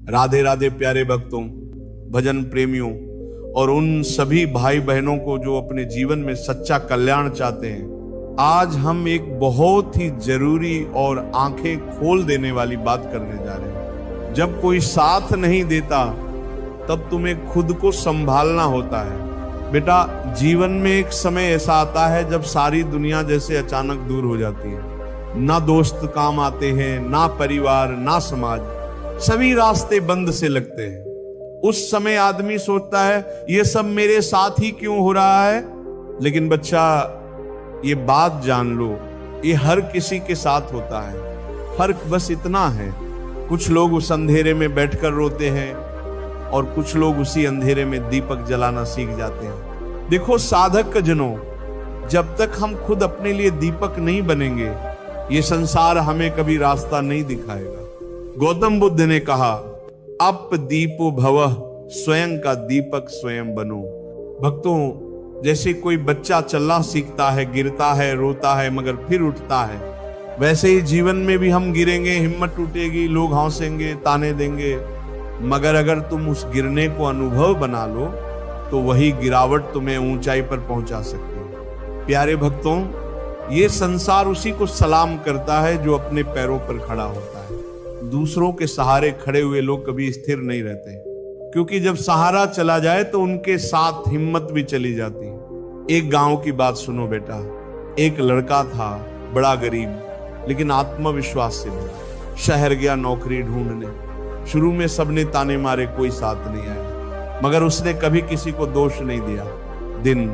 राधे राधे प्यारे भक्तों, भजन प्रेमियों और उन सभी भाई बहनों को जो अपने जीवन में सच्चा कल्याण चाहते हैं। आज हम एक बहुत ही जरूरी और आंखें खोल देने वाली बात करने जा रहे हैं। जब कोई साथ नहीं देता तब तुम्हें खुद को संभालना होता है। बेटा, जीवन में एक समय ऐसा आता है जब सारी दुनिया जैसे अचानक दूर हो जाती है। ना दोस्त काम आते हैं, ना परिवार, ना समाज, सभी रास्ते बंद से लगते हैं। उस समय आदमी सोचता है ये सब मेरे साथ ही क्यों हो रहा है। लेकिन बच्चा, ये बात जान लो, ये हर किसी के साथ होता है। फर्क बस इतना है, कुछ लोग उस अंधेरे में बैठकर रोते हैं और कुछ लोग उसी अंधेरे में दीपक जलाना सीख जाते हैं। देखो साधक जनों, जब तक हम खुद अपने लिए दीपक नहीं बनेंगे, ये संसार हमें कभी रास्ता नहीं दिखाएगा। गौतम बुद्ध ने कहा, अप दीपो भवः, स्वयं का दीपक स्वयं बनो। भक्तों, जैसे कोई बच्चा चलना सीखता है, गिरता है, रोता है, मगर फिर उठता है, वैसे ही जीवन में भी हम गिरेंगे, हिम्मत टूटेगी, लोग हंसेंगे, ताने देंगे, मगर अगर तुम उस गिरने को अनुभव बना लो तो वही गिरावट तुम्हें ऊंचाई पर पहुंचा सकती है। प्यारे भक्तों, ये संसार उसी को सलाम करता है जो अपने पैरों पर खड़ा होता है। दूसरों के सहारे खड़े हुए लोग कभी स्थिर नहीं रहते, क्योंकि जब सहारा चला जाए तो उनके साथ हिम्मत भी चली जाती है। एक गांव की बात सुनो बेटा। एक लड़का था, बड़ा गरीब, लेकिन आत्मविश्वास से भरा। शहर गया नौकरी ढूंढने। शुरू में सबने ताने मारे, कोई साथ नहीं आया, मगर उसने कभी किसी को दोष नहीं दिया। दिन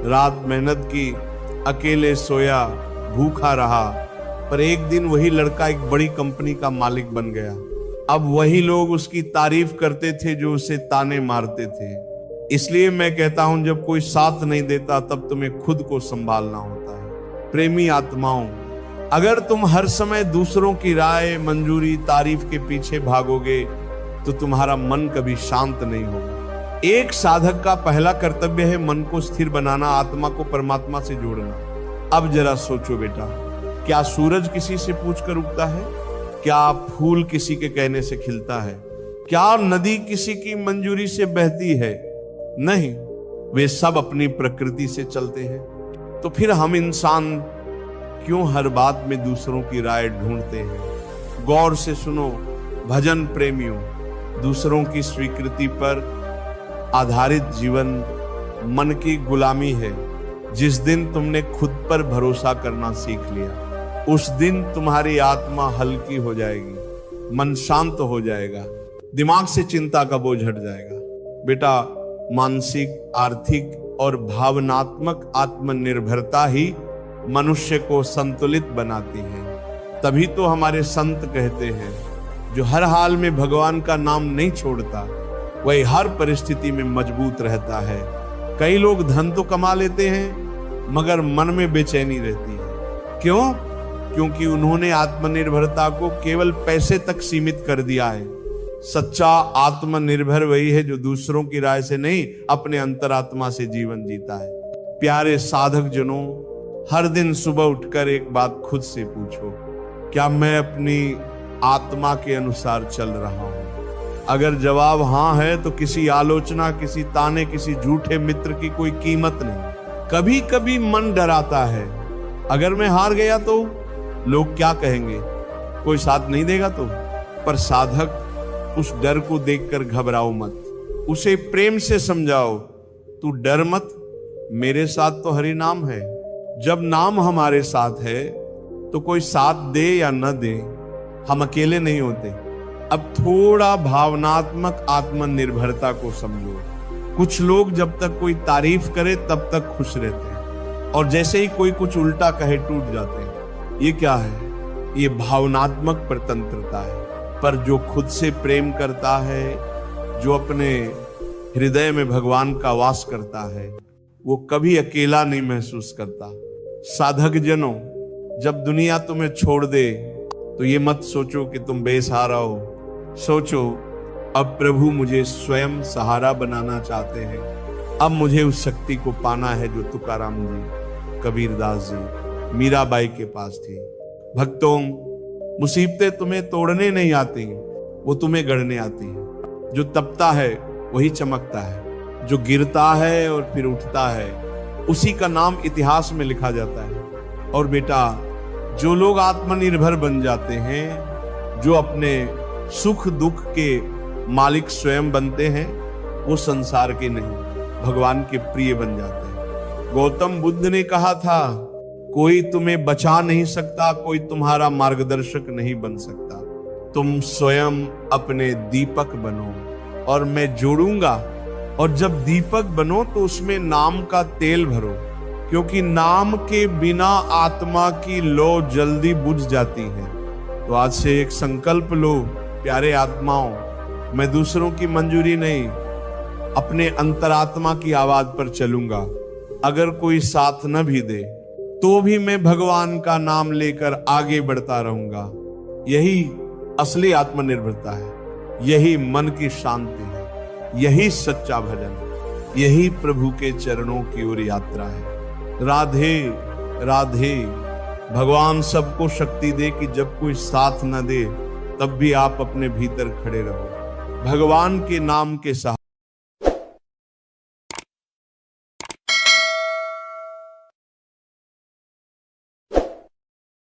रात मेहनत की, अकेले सोया, भूखा रहा, पर एक दिन वही लड़का एक बड़ी कंपनी का मालिक बन गया। अब वही लोग उसकी तारीफ करते थे जो उसे ताने मारते थे। इसलिए मैं कहता हूं, जब कोई साथ नहीं देता तब तुम्हें खुद को संभालना होता है। प्रेमी आत्माओं, अगर तुम हर समय दूसरों की राय, मंजूरी, तारीफ के पीछे भागोगे तो तुम्हारा मन कभी शांत नहीं होगा। एक साधक का पहला कर्तव्य है मन को स्थिर बनाना, आत्मा को परमात्मा से जोड़ना। अब जरा सोचो बेटा, क्या सूरज किसी से पूछकर उगता है? क्या फूल किसी के कहने से खिलता है? क्या नदी किसी की मंजूरी से बहती है? नहीं, वे सब अपनी प्रकृति से चलते हैं। तो फिर हम इंसान क्यों हर बात में दूसरों की राय ढूंढते हैं? गौर से सुनो भजन प्रेमियों, दूसरों की स्वीकृति पर आधारित जीवन मन की गुलामी है। जिस दिन तुमने खुद पर भरोसा करना सीख लिया, उस दिन तुम्हारी आत्मा हल्की हो जाएगी, मन शांत हो जाएगा, दिमाग से चिंता का बोझ हट जाएगा। बेटा, मानसिक, आर्थिक और भावनात्मक आत्मनिर्भरता ही मनुष्य को संतुलित बनाती है। तभी तो हमारे संत कहते हैं, जो हर हाल में भगवान का नाम नहीं छोड़ता, वही हर परिस्थिति में मजबूत रहता है। कई लोग धन तो कमा लेते हैं, मगर मन में बेचैनी रहती है। क्यों? क्योंकि उन्होंने आत्मनिर्भरता को केवल पैसे तक सीमित कर दिया है। सच्चा आत्मनिर्भर वही है जो दूसरों की राय से नहीं, अपने अंतरात्मा से जीवन जीता है। प्यारे साधक जनों, हर दिन सुबह उठकर एक बात खुद से पूछो, क्या मैं अपनी आत्मा के अनुसार चल रहा हूं? अगर जवाब हां है तो किसी आलोचना, किसी ताने, किसी झूठे मित्र की कोई कीमत नहीं। कभी कभी मन डराता है, अगर मैं हार गया तो लोग क्या कहेंगे, कोई साथ नहीं देगा तो। पर साधक उस डर को देखकर घबराओ मत, उसे प्रेम से समझाओ, तू डर मत, मेरे साथ तो हरि नाम है। जब नाम हमारे साथ है तो कोई साथ दे या न दे, हम अकेले नहीं होते। अब थोड़ा भावनात्मक आत्मनिर्भरता को समझो। कुछ लोग जब तक कोई तारीफ करे तब तक खुश रहते हैं, और जैसे ही कोई कुछ उल्टा कहे टूट जाते हैं। ये क्या है? ये भावनात्मक प्रतंत्रता है। पर जो खुद से प्रेम करता है, जो अपने हृदय में भगवान का वास करता है, वो कभी अकेला नहीं महसूस करता। साधक जनों, जब दुनिया तुम्हें छोड़ दे तो ये मत सोचो कि तुम बेसहारा हो। सोचो, अब प्रभु मुझे स्वयं सहारा बनाना चाहते हैं। अब मुझे उस शक्ति को पाना है जो तुकाराम जी, कबीरदास जी, मीराबाई के पास थी। भक्तों, मुसीबतें तुम्हें तोड़ने नहीं आती, वो तुम्हें गढ़ने आती है। जो तपता है वही चमकता है, जो गिरता है और फिर उठता है उसी का नाम इतिहास में लिखा जाता है। और बेटा, जो लोग आत्मनिर्भर बन जाते हैं, जो अपने सुख दुख के मालिक स्वयं बनते हैं, वो संसार के नहीं भगवान के प्रिय बन जाते हैं। गौतम बुद्ध ने कहा था, कोई तुम्हें बचा नहीं सकता, कोई तुम्हारा मार्गदर्शक नहीं बन सकता, तुम स्वयं अपने दीपक बनो और मैं जोड़ूंगा। और जब दीपक बनो तो उसमें नाम का तेल भरो, क्योंकि नाम के बिना आत्मा की लौ जल्दी बुझ जाती है। तो आज से एक संकल्प लो, प्यारे आत्माओं, मैं दूसरों की मंजूरी नहीं, अपने अंतरात्मा की आवाज पर चलूंगा। अगर कोई साथ न भी दे तो भी मैं भगवान का नाम लेकर आगे बढ़ता रहूंगा। यही असली आत्मनिर्भरता है, यही मन की शांति है, यही सच्चा भजन, यही प्रभु के चरणों की ओर यात्रा है। राधे राधे। भगवान सबको शक्ति दे कि जब कोई साथ न दे तब भी आप अपने भीतर खड़े रहो, भगवान के नाम के साथ।